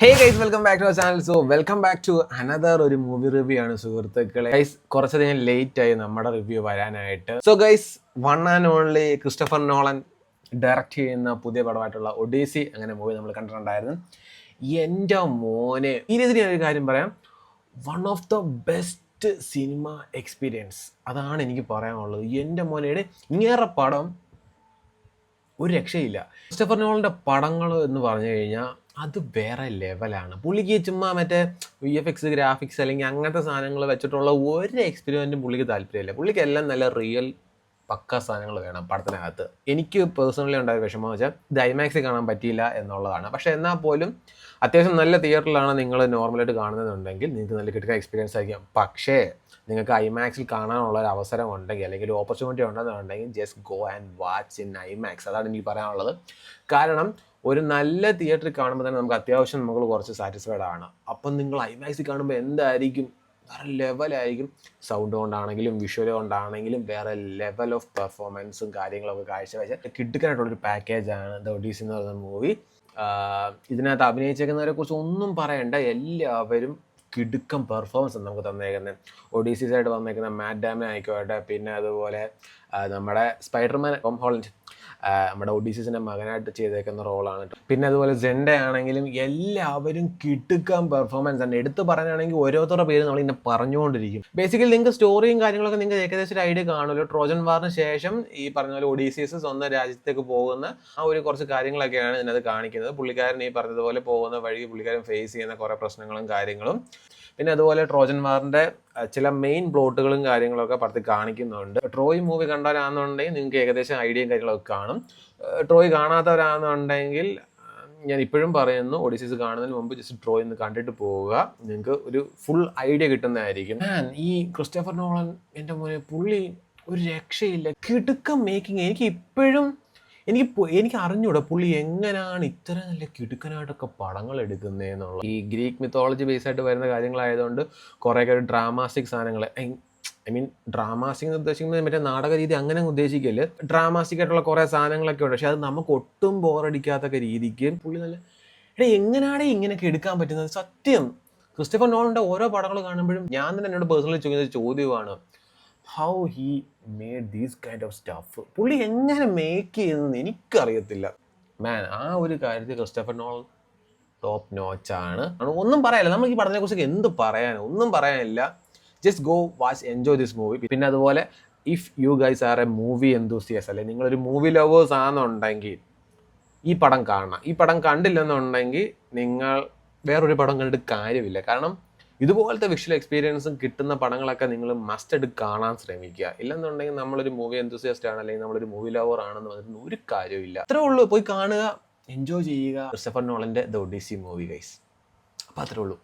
Hey guys, welcome back to our channel. So welcome back to another ഒരു movie review ആണ് സുഹൃത്തുക്കളെ. Guys കുറച്ചധികം late ആയി നമ്മുടെ റിവ്യൂ വരാനായിട്ട്. So guys, one and only Christopher Nolan direct ചെയ്യുന്ന പുതിയ പടമായിട്ടുള്ള ഒഡീസി അങ്ങനെ മൂവി നമ്മൾ കണ്ടിട്ടുണ്ടായിരുന്നു. എൻ്റെ മോനെ, ഈ രീതിയിൽ ഞാനൊരു കാര്യം പറയാം, one of the best cinema experience, അതാണ് എനിക്ക് പറയാനുള്ളത്. എൻ്റെ മോനെ, ഇങ്ങേറെ പടം ഒരു രക്ഷയില്ല. ക്രിസ്റ്റഫർ നോളന്റെ പടങ്ങൾ എന്ന് പറഞ്ഞു കഴിഞ്ഞാൽ അത് വേറെ ലെവലാണ്. പുള്ളിക്ക് ചുമ്മാ മറ്റേ VFX ഗ്രാഫിക്സ് അല്ലെങ്കിൽ അങ്ങനത്തെ സാധനങ്ങൾ വെച്ചിട്ടുള്ള ഒരു എക്സ്പെരിമെൻറ്റും പുള്ളിക്ക് താല്പര്യമില്ല. പുള്ളിക്ക് എല്ലാം നല്ല റിയൽ പക്ക സാധനങ്ങൾ വേണം പടത്തിനകത്ത്. എനിക്ക് പേഴ്സണലി ഉണ്ടായ വിഷമം വെച്ചാൽ ഇത് ഐമാക്സിൽ കാണാൻ പറ്റിയില്ല എന്നുള്ളതാണ്. പക്ഷേ എന്നാൽ പോലും അത്യാവശ്യം നല്ല തിയേറ്ററിലാണ് നിങ്ങൾ നോർമലായിട്ട് കാണുന്നതെന്നുണ്ടെങ്കിൽ നിങ്ങൾക്ക് നല്ല കിട്ടുന്ന എക്സ്പീരിയൻസ് ആയിരിക്കും. പക്ഷേ നിങ്ങൾക്ക് ഐമാക്സിൽ കാണാനുള്ള ഒരു അവസരം ഉണ്ടെങ്കിൽ അല്ലെങ്കിൽ ഒരു ഓപ്പർച്യൂണിറ്റി ഉണ്ടെന്നുണ്ടെങ്കിൽ just go and watch in IMAX. അതാണ് എനിക്ക് പറയാനുള്ളത്. കാരണം ഒരു നല്ല തിയേറ്ററിൽ കാണുമ്പോൾ തന്നെ നമുക്ക് അത്യാവശ്യം നമ്മൾ കുറച്ച് സാറ്റിസ്ഫൈഡ് ആണ്. അപ്പം നിങ്ങൾ ഐമാക്സിൽ കാണുമ്പോൾ എന്തായിരിക്കും, വേറെ ലെവലായിരിക്കും. സൗണ്ട് കൊണ്ടാണെങ്കിലും വിഷ്വൽ കൊണ്ടാണെങ്കിലും വേറെ ലെവൽ ഓഫ് പെർഫോമൻസും കാര്യങ്ങളൊക്കെ കാഴ്ചവെച്ച കിടുക്കാനായിട്ടുള്ളൊരു പാക്കേജാണ് ദ ഒഡീസി എന്ന് പറയുന്ന മൂവി. ഇതിനകത്ത് അഭിനയിച്ചേക്കുന്നവരെ കുറിച്ച് ഒന്നും പറയണ്ട, എല്ലാവരും കിടുക്കം പെർഫോമൻസ് നമുക്ക് തന്നേക്കുന്നത്. ഒഡീസി സൈഡ് വന്നേക്കുന്ന മാറ്റ് ഡാമിൻ ആയിക്കോട്ടെ, പിന്നെ അതുപോലെ നമ്മുടെ സ്പൈഡർമാൻ ടോം ഹോളണ്ട് നമ്മുടെ ഒഡീസിസിൻ്റെ മകനായിട്ട് ചെയ്തേക്കുന്ന റോളാണ്. പിന്നെ അതുപോലെ സെൻഡ ആണെങ്കിലും എല്ലാവരും കിടുക്കം പെർഫോമൻസ് ആണ്. എടുത്ത് പറയാനാണെങ്കിൽ ഓരോരുത്തരുടെ പേര് നമ്മൾ ഇങ്ങനെ പറഞ്ഞുകൊണ്ടിരിക്കും. ബേസിക്കലി നിങ്ങൾക്ക് സ്റ്റോറിയും കാര്യങ്ങളൊക്കെ നിങ്ങൾക്ക് ഏകദേശം ഒരു ഐഡിയ കാണുമല്ലോ. ട്രോജൻ വാറിന് ശേഷം ഈ പറഞ്ഞ പോലെ ഒഡീസിയസ് സ്വന്തം രാജ്യത്തേക്ക് പോകുന്ന ആ ഒരു കുറച്ച് കാര്യങ്ങളൊക്കെയാണ് ഇതിനകത്ത് കാണിക്കുന്നത്. പുള്ളിക്കാരൻ ഈ പറഞ്ഞതുപോലെ പോകുന്ന വഴി പുള്ളിക്കാരൻ ഫേസ് ചെയ്യുന്ന കുറേ പ്രശ്നങ്ങളും കാര്യങ്ങളും, പിന്നെ അതുപോലെ ട്രോജൻ വാറിൻ്റെ ചില മെയിൻ പ്ലോട്ടുകളും കാര്യങ്ങളൊക്കെ പടത്തിൽ കാണിക്കുന്നുണ്ട്. ട്രോയ് മൂവി കണ്ടവരാണെന്നുണ്ടെങ്കിൽ നിങ്ങൾക്ക് ഏകദേശം ഐഡിയയും കാര്യങ്ങളൊക്കെ കാണും. ട്രോയ് കാണാത്തവരാണെന്നുണ്ടെങ്കിൽ ഞാൻ ഇപ്പോഴും പറയുന്നു, ഒഡീസീസ് കാണുന്നതിന് മുമ്പ് ജസ്റ്റ് ട്രോയ് ഒന്ന് കണ്ടിട്ട് പോവുക. നിങ്ങൾക്ക് ഒരു ഫുൾ ഐഡിയ കിട്ടുന്നതായിരിക്കും. ഈ ക്രിസ്റ്റഫർ നോളൻ എൻ്റെ മോനെ, പുള്ളി ഒരു രക്ഷയില്ല, കിടുക്കം മേക്കിങ്. എനിക്ക് അറിഞ്ഞൂടാ പുള്ളി എങ്ങനെയാണ് ഇത്ര നല്ല കിടുക്കനായിട്ടൊക്കെ പടങ്ങൾ എടുക്കുന്നതെന്നുള്ള. ഈ ഗ്രീക്ക് മിത്തോളജി ബേസ് ആയിട്ട് വരുന്ന കാര്യങ്ങളായതുകൊണ്ട് കുറേയൊക്കെ ഒരു ഡ്രാമാസ്റ്റിക് സാധനങ്ങൾ, ഡ്രാമാസ്റ്റിക് എന്ന് ഉദ്ദേശിക്കുന്നത് മറ്റേ നാടക രീതി അങ്ങനെ ഉദ്ദേശിക്കല്. ഡ്രാമാസ്റ്റിക് ആയിട്ടുള്ള കുറേ സാധനങ്ങളൊക്കെ ഉണ്ട്. പക്ഷെ അത് നമുക്ക് ഒട്ടും ബോറടിക്കാത്തൊക്കെ രീതിക്ക് പുള്ളി നല്ല എങ്ങനെയാണ് ഇങ്ങനെയൊക്കെ എടുക്കാൻ പറ്റുന്നത്. സത്യം ക്രിസ്റ്റഫർ നോളന്റെ ഓരോ പടങ്ങൾ കാണുമ്പോഴും ഞാൻ തന്നെ എന്നോട് പേഴ്സണലി ചോദിക്കുന്ന ചോദ്യമാണ്, how he made these kind of stuff. പുള്ളി എങ്ങനെ മേക്ക് ചെയ്യുന്നതെന്ന് എനിക്കറിയത്തില്ല. മാൻ, ആ ഒരു കാര്യത്തിൽ ക്രിസ്റ്റഫർ നോളൻ ടോപ്പ് നോച്ചാണ്. ഒന്നും പറയാനില്ല, നമുക്ക് ഈ പടത്തിനെ കുറിച്ച് എന്ത് പറയാനോ, ഒന്നും പറയാനില്ല. Just go watch, enjoy this movie. പിന്നെ അതുപോലെ if you guys are a movie enthusiast, അല്ലെങ്കിൽ നിങ്ങളൊരു മൂവി ലവേഴ്സ് ആണെന്നുണ്ടെങ്കിൽ ഈ പടം കാണണം. ഈ പടം കണ്ടില്ലെന്നുണ്ടെങ്കിൽ നിങ്ങൾ വേറൊരു പടം കണ്ടിട്ട് കാര്യമില്ല. കാരണം ഇതുപോലത്തെ വിഷ്വൽ എക്സ്പീരിയൻസും കിട്ടുന്ന പടങ്ങളൊക്കെ നിങ്ങൾ മസ്റ്റ് ആയിട്ട് കാണാൻ ശ്രമിക്കുക. ഇല്ലെന്നുണ്ടെങ്കിൽ നമ്മളൊരു മൂവി എന്തൂസിയസ്റ്റ് ആണ് അല്ലെങ്കിൽ നമ്മളൊരു മൂവി ലവർ ആണെന്ന് പറഞ്ഞിട്ട് ഒരു കാര്യമില്ല. അത്രേ ഉള്ളൂ, പോയി കാണുക, എൻജോയ് ചെയ്യുക ക്രിസ്റ്റഫർ നോളന്റെ ദ ഒഡീസി മൂവി ഗൈസ്. അപ്പോൾ അത്രേ ഉള്ളൂ.